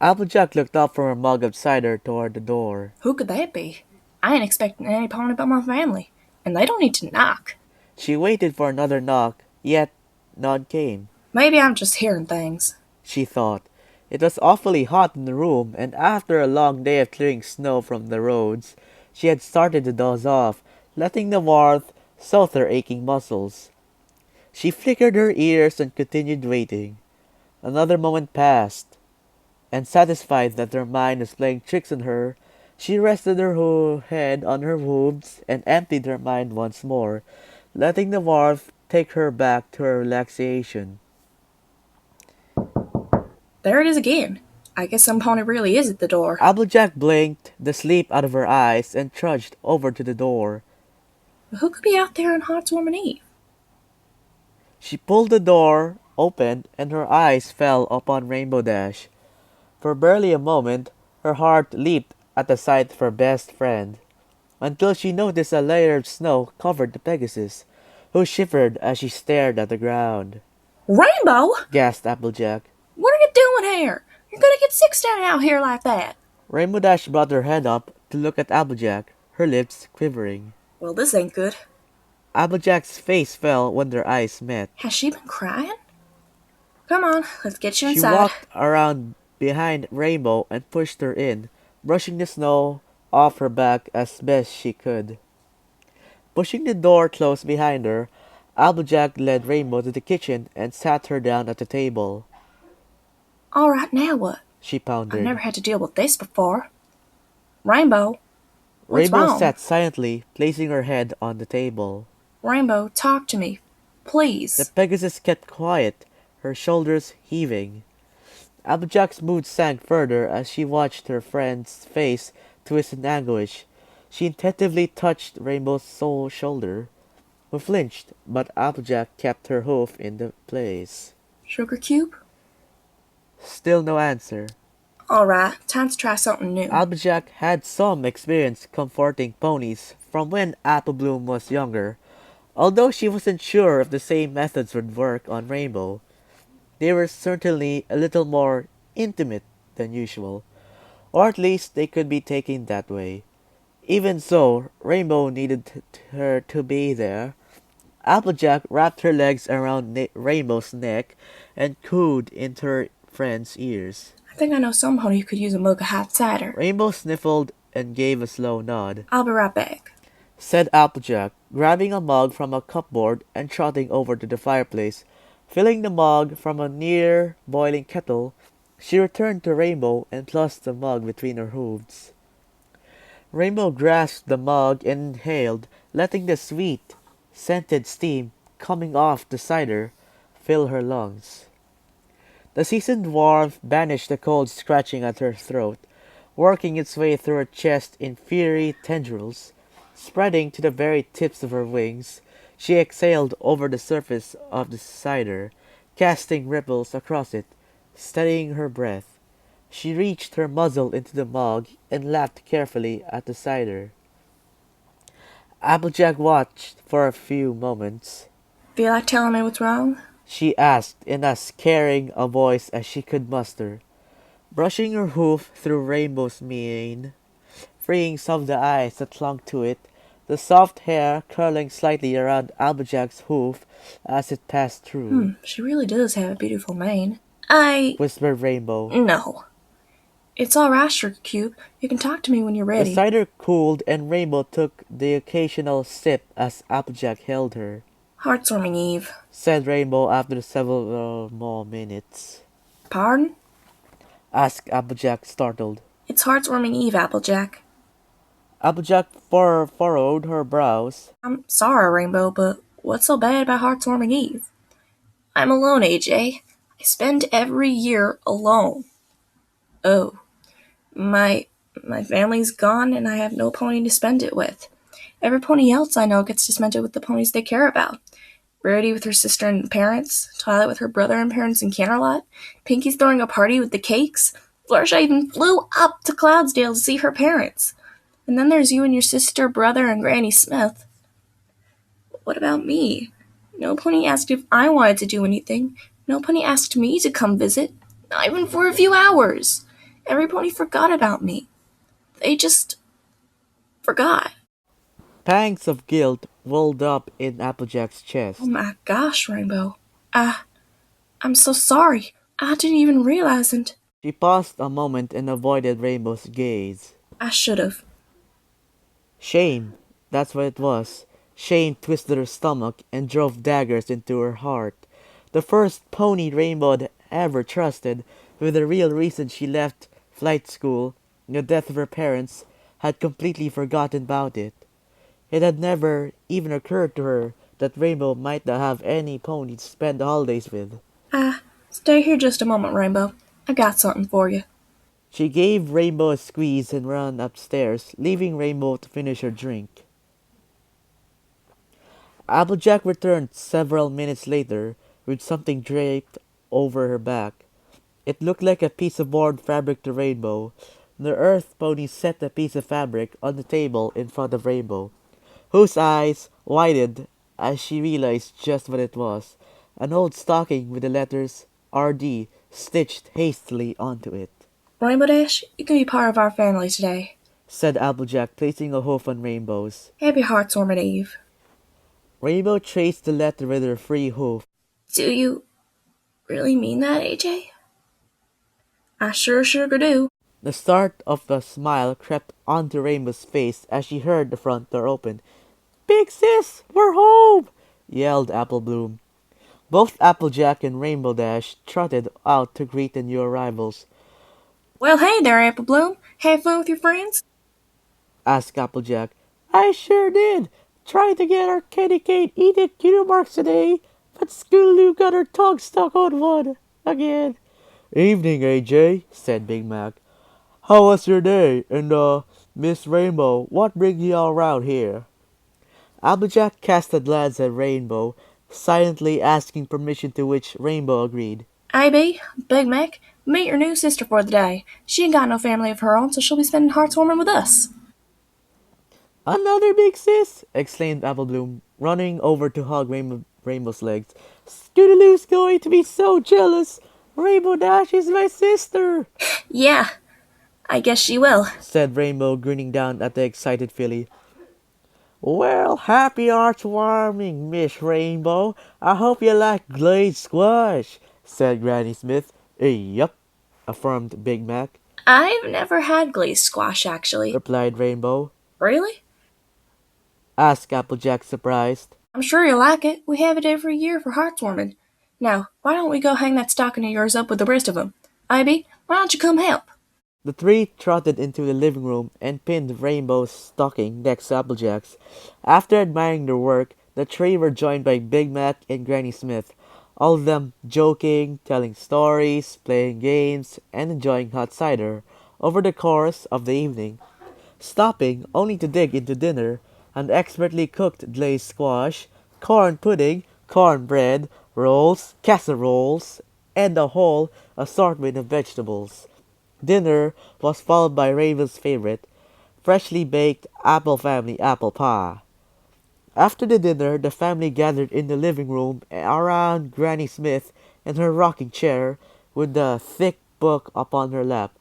Applejack looked up from her mug of cider toward the door. Who could that be? I ain't expecting any pony but my family, and they don't need to knock. She waited for another knock, yet none came. Maybe I'm just hearing things. She thought. It was awfully hot in the room, and after a long day of clearing snow from the roads, she had started to doze off, letting the warmth soothe her aching muscles. She flickered her ears and continued waiting. Another moment passed, and satisfied that her mind was playing tricks on her, she rested her head on her hooves and emptied her mind once more, letting the warmth take her back to her relaxation. There it is again. I guess some pony really is at the door. Applejack blinked the sleep out of her eyes and trudged over to the door. Who could be out there on Heartswarming Eve? She pulled the door open and her eyes fell upon Rainbow Dash. For barely a moment, her heart leaped at the sight of her best friend, until she noticed a layer of snow covered the Pegasus, who shivered as she stared at the ground. Rainbow! Gasped Applejack. What are you doing here? You're gonna get sick standing out here like that. Rainbow Dash brought her head up to look at Applejack, her lips quivering. Well, this ain't good. Applejack's face fell when their eyes met. Has she been crying? Come on, let's get you She inside. walked around behind Rainbow and pushed her in, brushing the snow off her back as best she could. Pushing the door closed behind her, Applejack led Rainbow to the kitchen and sat her down at the table. All right, now what? She I've pondered. never had to deal with this before. Rainbow, what's Rainbow wrong? sat silently, placing her head on the table. Rainbow, talk to me, please. The Pegasus kept quiet, her shoulders heaving. Applejack's mood sank further as she watched her friend's face twist in anguish. She attentively touched Rainbow's shoulder, who flinched, but Applejack kept her hoof in the place. Sugar cube? Still no answer. All right, time to try something new. Applejack had some experience comforting ponies from when Applebloom was younger, although she wasn't sure if the same methods would work on Rainbow. They were certainly a little more intimate than usual, or at least they could be taken that way. Even so, Rainbow needed her to be there. Applejack wrapped her legs around Rainbow's neck and cooed into her friend's ears. I think I know some pony who could use a mug of hot cider. Rainbow sniffled and gave a slow nod. I'll be right back, said Applejack, grabbing a mug from a cupboard and trotting over to the fireplace. Filling the mug from a near boiling kettle, she returned to Rainbow and tossed the mug between her hooves. Rainbow grasped the mug and inhaled, letting the sweet, scented steam coming off the cider fill her lungs. The seasoned warmth banished the cold scratching at her throat, working its way through her chest in fiery tendrils, spreading to the very tips of her wings. She exhaled over the surface of the cider, casting ripples across it, steadying her breath. She reached her muzzle into the mug and lapped carefully at the cider. Applejack watched for a few moments. Feel like telling me what's wrong? She asked in as caring a voice as she could muster, brushing her hoof through Rainbow's mane, freeing some of the eyes that clung to it, the soft hair curling slightly around Applejack's hoof as it passed through. She really does have a beautiful mane. Whispered Rainbow. No. It's all right, Sugar Cube. You can talk to me when you're ready. The cider cooled and Rainbow took the occasional sip as Applejack held her. Heartswarming Eve, said Rainbow after several more minutes. Pardon? Asked Applejack, startled. It's Heartswarming Eve, Applejack. Applejack furrowed her brows. I'm sorry, Rainbow, but what's so bad about Heartswarming Eve? I'm alone, AJ. I spend every year alone. Oh, my family's gone and I have no pony to spend it with. Every pony else I know gets to spend it with the ponies they care about. Rarity with her sister and parents, Twilight with her brother and parents in Canterlot, Pinky's throwing a party with the cakes, Fluttershy even flew up to Cloudsdale to see her parents. And then there's you and your sister, brother, and Granny Smith. But what about me? No pony asked if I wanted to do anything. No pony asked me to come visit. Not even for a few hours. Every pony forgot about me. They just forgot. Pangs of guilt welled up in Applejack's Oh chest. my gosh, Rainbow. I'm so sorry. I didn't even realize it. She paused a moment and avoided Rainbow's gaze. I should have. Shame, that's what it was. Shame twisted her stomach and drove daggers into her heart. The first pony Rainbow had ever trusted, with the real reason she left flight school, the death of her parents, had completely forgotten about it. It had never even occurred to her that Rainbow might not have any pony to spend the holidays with. Stay here just a moment, Rainbow. I got something for you. She gave Rainbow a squeeze and ran upstairs, leaving Rainbow to finish her drink. Applejack returned several minutes later with something draped over her back. It looked like a piece of worn fabric to Rainbow. The Earth pony set the piece of fabric on the table in front of Rainbow, whose eyes widened as she realized just what it was. An old stocking with the letters RD stitched hastily onto it. Rainbow Dash, you can be part of our family today. Said Applejack, placing a hoof on Rainbow's. Happy Heartwarming Eve. Rainbow traced the letter with her free hoof. Do you really mean that, AJ? I sure do. The start of a smile crept onto Rainbow's face as she heard the front door open. "Big sis, we're home!" yelled Applebloom. Both Applejack and Rainbow Dash trotted out to greet the new arrivals. Well, hey there, Applebloom. Have fun with your friends? Asked Applejack. "I sure did. Tried to get our candy cane eaten cutie marks today, but Scootaloo got her tongue stuck on one. Again." "Evening, AJ," said Big Mac. "How was your day? And, Miss Rainbow, what brings you all around here?" Applejack cast a glance at Rainbow, silently asking permission, to which Rainbow agreed. AB, Big Mac, meet your new sister for the day. She ain't got no family of her own, so she'll be spending Heartwarming with us. "Another big sis!" exclaimed Applebloom, running over to hug Rainbow's legs. "Scootaloo's going to be so jealous! Rainbow Dash is my sister!" Yeah, I guess she will. said Rainbow, grinning down at the excited filly. "Well, happy heartwarming, Miss Rainbow. I hope you like glazed squash," said Granny Smith. "Yup," affirmed Big Mac. I've never had glazed squash, actually. Replied Rainbow. Really? Asked Applejack, surprised. I'm sure you'll like it. We have it every year for Heartwarming. Now, why don't we go hang that stocking of yours up with the rest of them? Ivy, why don't you come help? The three trotted into the living room and pinned Rainbow's stocking next to Applejack's. After admiring their work, the three were joined by Big Mac and Granny Smith, all of them joking, telling stories, playing games, and enjoying hot cider over the course of the evening, stopping only to dig into dinner, an expertly cooked glazed squash, corn pudding, cornbread, rolls, casseroles, and a whole assortment of vegetables. Dinner was followed by Raven's favorite, freshly baked apple family apple pie. After the dinner, the family gathered in the living room around Granny Smith in her rocking chair with the thick book upon her lap.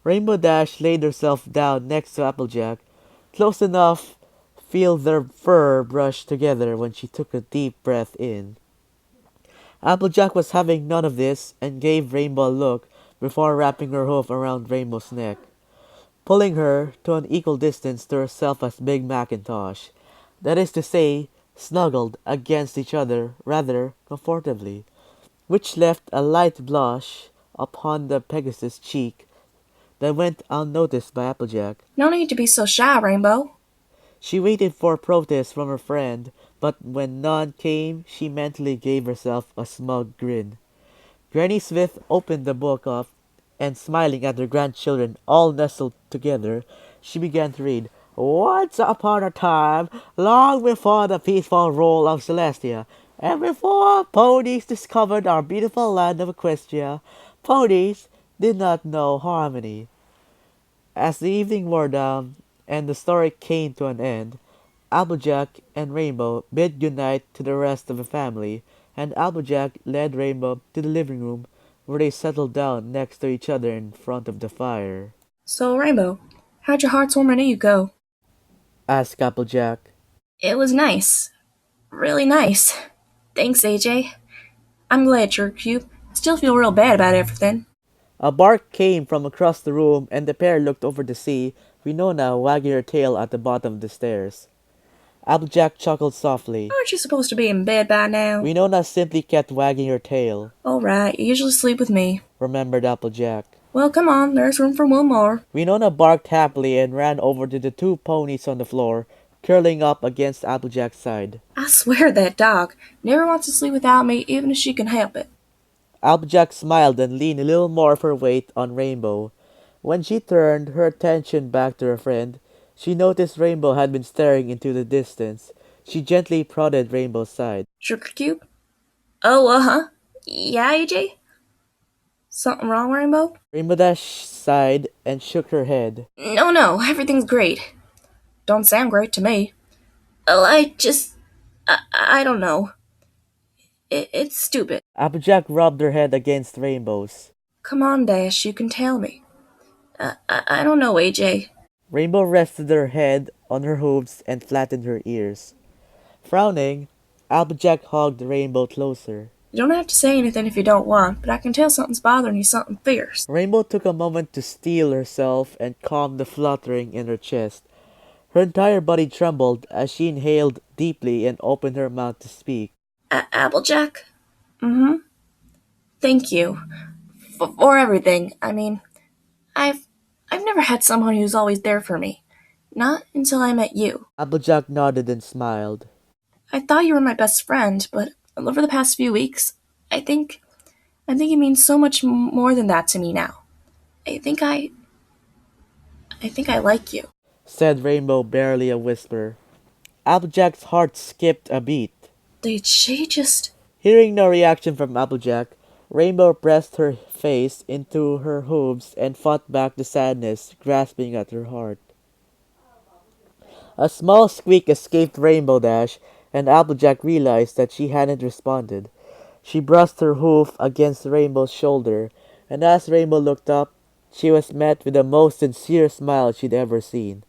Rainbow Dash laid herself down next to Applejack, close enough feel their fur brush together when she took a deep breath in. Applejack was having none of this and gave Rainbow a look before wrapping her hoof around Rainbow's neck, pulling her to an equal distance to herself as Big Macintosh. That is to say, snuggled against each other rather comfortably, which left a light blush upon the Pegasus' cheek that went unnoticed by Applejack. No need to be so shy, Rainbow. She waited for protest from her friend, but when none came, she mentally gave herself a smug grin. Granny Smith opened the book up, and smiling at her grandchildren all nestled together, she began to read. "Once upon a time, long before the peaceful rule of Celestia, and before ponies discovered our beautiful land of Equestria, ponies did not know harmony." As the evening wore down, and the story came to an end, Applejack and Rainbow bid good night to the rest of the family, and Applejack led Rainbow to the living room, where they settled down next to each other in front of the fire. So, Rainbow, how'd your heartwarming eve go? Asked Applejack. It was nice. Really nice. Thanks, AJ. I'm glad you're cute. I still feel real bad about everything. A bark came from across the room, and the pair looked over to see Winona wagging her tail at the bottom of the stairs. Applejack chuckled softly. Aren't you supposed to be in bed by now? Winona simply kept wagging her tail, Alright, you usually sleep with me. remembered Applejack. Well, come on, there's room for one more. Winona barked happily and ran over to the two ponies on the floor, curling up against Applejack's side. I swear that dog never wants to sleep without me, even if she can help it. Applejack smiled and leaned a little more of her weight on Rainbow. When she turned her attention back to her friend, she noticed Rainbow had been staring into the distance. She gently prodded Rainbow's side. Sugar cube? Oh, uh-huh. Yeah, AJ? Something wrong, Rainbow? Rainbow Dash sighed and shook her head. No, everything's great. Don't sound great to me. Oh, I don't know. It's stupid. Applejack rubbed her head against Rainbow's. Come on, Dash, you can tell me. I don't know, AJ. Rainbow rested her head on her hooves and flattened her ears. Frowning, Applejack hugged Rainbow closer. You don't have to say anything if you don't want, but I can tell something's bothering you, something fierce. Rainbow took a moment to steel herself and calm the fluttering in her chest. Her entire body trembled as she inhaled deeply and opened her mouth to speak. Applejack? Mm-hmm. Thank you. For everything. I mean, I've never had someone who's always there for me. Not until I met you. Applejack nodded and smiled. I thought you were my best friend, but over the past few weeks, I think it means so much more than that to me now. I think I like you. Said Rainbow, barely a whisper. Applejack's heart skipped a beat. Did she just... Hearing no reaction from Applejack, Rainbow pressed her face into her hooves and fought back the sadness grasping at her heart. A small squeak escaped Rainbow Dash, and Applejack realized that she hadn't responded. She brushed her hoof against Rainbow's shoulder, and as Rainbow looked up, she was met with the most sincere smile she'd ever seen.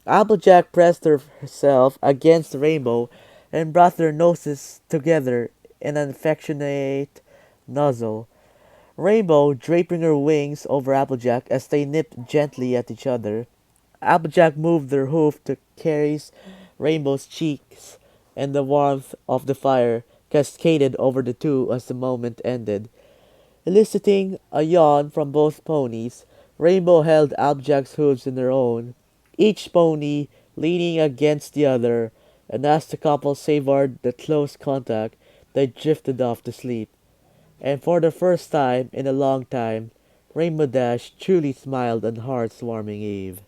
Applejack pressed herself against Rainbow and brought their noses together in an affectionate nuzzle. Rainbow draping her wings over Applejack as they nipped gently at each other. Applejack moved her hoof to caress Rainbow's cheeks, and the warmth of the fire cascaded over the two as the moment ended. Eliciting a yawn from both ponies, Rainbow held Applejack's hooves in her own, each pony leaning against the other, and as the couple savored the close contact, they drifted off to sleep. And for the first time in a long time, Rainbow Dash truly smiled on Heart's warming eve.